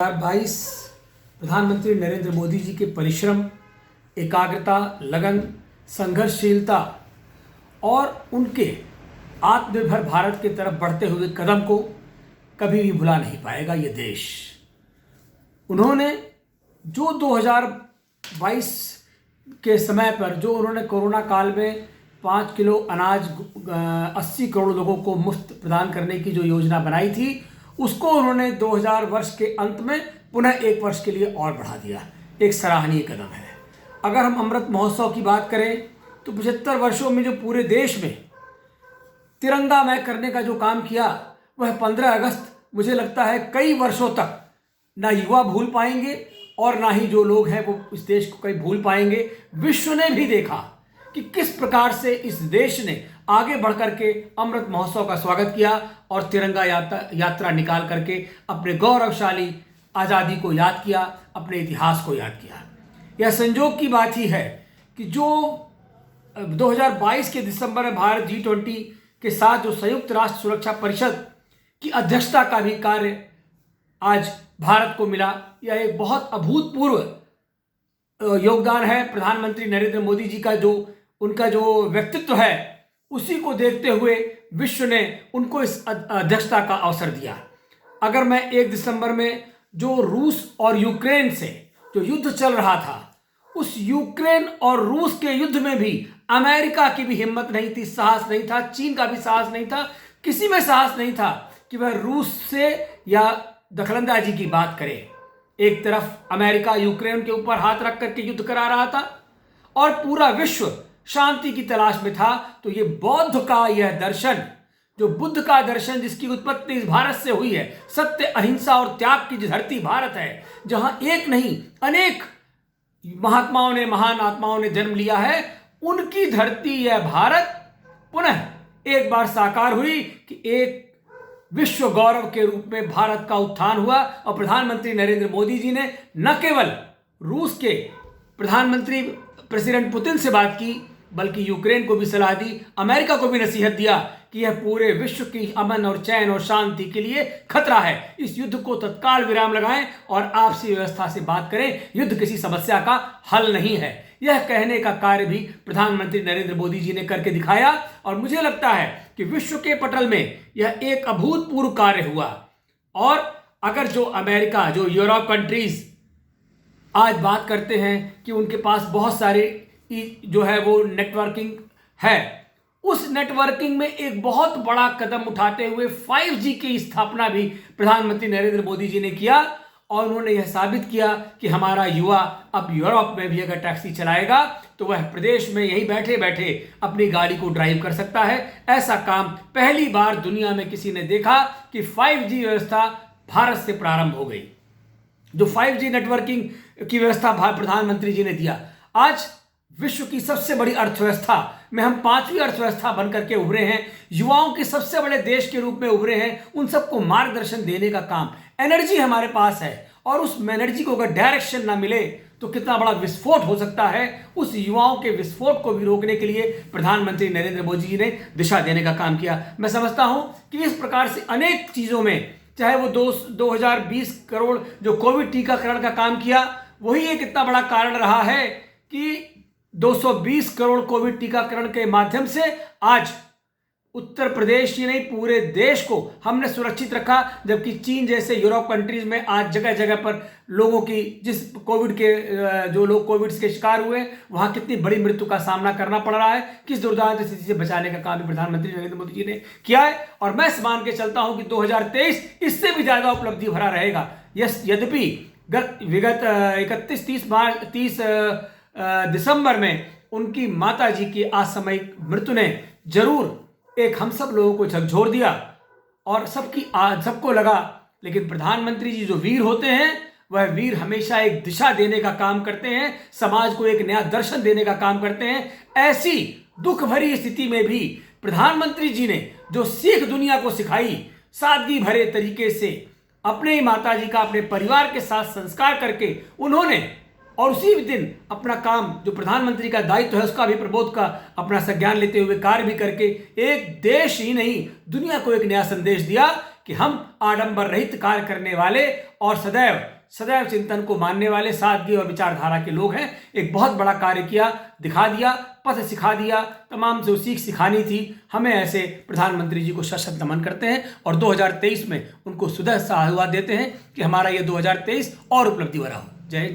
2022 प्रधानमंत्री नरेंद्र मोदी जी के परिश्रम, एकाग्रता, लगन, संघर्षशीलता और उनके आत्मनिर्भर भारत की तरफ बढ़ते हुए कदम को कभी भी भुला नहीं पाएगा ये देश। उन्होंने जो 2022 के समय पर जो उन्होंने कोरोना काल में 5 किलो अनाज 80 करोड़ लोगों को मुफ्त प्रदान करने की जो योजना बनाई थी, उसको उन्होंने 2000 वर्ष के अंत में पुनः 1 वर्ष के लिए और बढ़ा दिया। एक सराहनीय कदम है। अगर हम अमृत महोत्सव की बात करें तो 75 वर्षों में जो पूरे देश में तिरंगामय करने का जो काम किया, वह 15 अगस्त मुझे लगता है कई वर्षों तक ना युवा भूल पाएंगे और ना ही जो लोग हैं वो इस देश को कभी भूल पाएंगे। विश्व ने भी देखा कि किस प्रकार से इस देश ने आगे बढ़ करके अमृत महोत्सव का स्वागत किया और तिरंगा यात्रा निकाल करके अपने गौरवशाली आज़ादी को याद किया, अपने इतिहास को याद किया। यह संयोग की बात ही है कि जो 2022 के दिसंबर में भारत G20 के साथ जो संयुक्त राष्ट्र सुरक्षा परिषद की अध्यक्षता का भी कार्य आज भारत को मिला, यह एक बहुत अभूतपूर्व योगदान है। प्रधानमंत्री नरेंद्र मोदी जी का जो उनका जो व्यक्तित्व है, उसी को देखते हुए विश्व ने उनको इस अध्यक्षता का अवसर दिया। अगर मैं 1 दिसंबर में जो रूस और यूक्रेन से जो युद्ध चल रहा था, उस यूक्रेन और रूस के युद्ध में भी अमेरिका की भी हिम्मत नहीं थी, साहस नहीं था, चीन का भी साहस नहीं था, किसी में साहस नहीं था कि वह रूस से या दखलंदाजी की बात करे। एक तरफ अमेरिका यूक्रेन के ऊपर हाथ रख करके युद्ध करा रहा था और पूरा विश्व शांति की तलाश में था। तो ये बौद्ध का यह दर्शन, जो बुद्ध का दर्शन जिसकी उत्पत्ति इस भारत से हुई है, सत्य, अहिंसा और त्याग की जो धरती भारत है, जहां एक नहीं अनेक महात्माओं ने, महान आत्माओं ने जन्म लिया है, उनकी धरती यह भारत पुनः एक बार साकार हुई कि एक विश्व गौरव के रूप में भारत का उत्थान हुआ। और प्रधानमंत्री नरेंद्र मोदी जी ने न केवल रूस के प्रधानमंत्री प्रेसिडेंट पुतिन से बात की, बल्कि यूक्रेन को भी सलाह दी, अमेरिका को भी नसीहत दिया कि यह पूरे विश्व की अमन और चैन और शांति के लिए खतरा है। इस युद्ध को तत्काल विराम लगाएं और आपसी व्यवस्था से बात करें। युद्ध किसी समस्या का हल नहीं है। यह कहने का कार्य भी प्रधानमंत्री नरेंद्र मोदी जी ने करके दिखाया और मुझे लगता है कि विश्व के पटल में यह एक अभूतपूर्व कार्य हुआ। और अगर जो अमेरिका, जो यूरोप कंट्रीज आज बात करते हैं कि उनके पास बहुत सारे जो है वो नेटवर्किंग है, उस नेटवर्किंग में एक बहुत बड़ा कदम उठाते हुए 5G की स्थापना भी प्रधानमंत्री नरेंद्र मोदी जी ने किया और उन्होंने यह साबित किया कि हमारा युवा अब यूरोप में भी अगर टैक्सी चलाएगा तो वह प्रदेश में यहीं बैठे बैठे अपनी गाड़ी को ड्राइव कर सकता है। ऐसा काम पहली बार दुनिया में किसी ने देखा कि 5G व्यवस्था भारत से प्रारंभ हो गई। जो 5G नेटवर्किंग की व्यवस्था प्रधानमंत्री जी ने दिया, आज विश्व की सबसे बड़ी अर्थव्यवस्था में हम 5वीं अर्थव्यवस्था बनकर के उभरे हैं, युवाओं के सबसे बड़े देश के रूप में उभरे हैं। उन सबको मार्गदर्शन देने का काम, एनर्जी हमारे पास है और उस एनर्जी को अगर डायरेक्शन ना मिले तो कितना बड़ा विस्फोट हो सकता है। उस युवाओं के विस्फोट को भी रोकने के लिए प्रधानमंत्री नरेंद्र मोदी जी ने दिशा देने का काम किया। मैं समझता हूं कि इस प्रकार से अनेक चीजों में, चाहे वो 2020 करोड़ जो कोविड टीकाकरण का काम किया, वही एक इतना बड़ा कारण रहा है कि 220 करोड़ कोविड टीकाकरण के माध्यम से आज उत्तर प्रदेश ही नहीं पूरे देश को हमने सुरक्षित रखा। जबकि चीन जैसे यूरोप कंट्रीज में आज जगह जगह पर लोगों की, जिस कोविड के जो लोग कोविड के शिकार हुए, वहां कितनी बड़ी मृत्यु का सामना करना पड़ रहा है। किस दुर्दांत स्थिति से बचाने का काम भी प्रधानमंत्री नरेंद्र मोदी जी ने किया है और मैं मान के चलता हूं कि 2023 इससे भी ज्यादा उपलब्धि भरा रहेगा। यद्यपि विगत 31-30 दिसंबर में उनकी माता जी की असामयिक मृत्यु ने जरूर एक हम सब लोगों को झकझोर दिया और सबको लगा, लेकिन प्रधानमंत्री जी जो वीर होते हैं, वह वीर हमेशा एक दिशा देने का काम करते हैं, समाज को एक नया दर्शन देने का काम करते हैं। ऐसी दुख भरी स्थिति में भी प्रधानमंत्री जी ने जो सीख दुनिया को सिखाई, सादगी भरे तरीके से अपने ही माता जी का अपने परिवार के साथ संस्कार करके उन्होंने, और उसी दिन अपना काम जो प्रधानमंत्री का दायित्व है उसका भी प्रबोध का अपना संज्ञान लेते हुए कार्य भी करके एक देश ही नहीं दुनिया को एक नया संदेश दिया कि हम आडंबर रहित कार्य करने वाले और सदैव सदैव चिंतन को मानने वाले सादगी और विचारधारा के लोग हैं। एक बहुत बड़ा कार्य किया, दिखा दिया, पथ सिखा दिया, तमाम जो सीख सिखानी थी। हमें ऐसे प्रधानमंत्री जी को शत नमन करते हैं और 2023 में उनको सुदृढ़ आशीर्वाद देते हैं कि हमारा ये 2023 और उपलब्धि भरा हो। जय हिंद।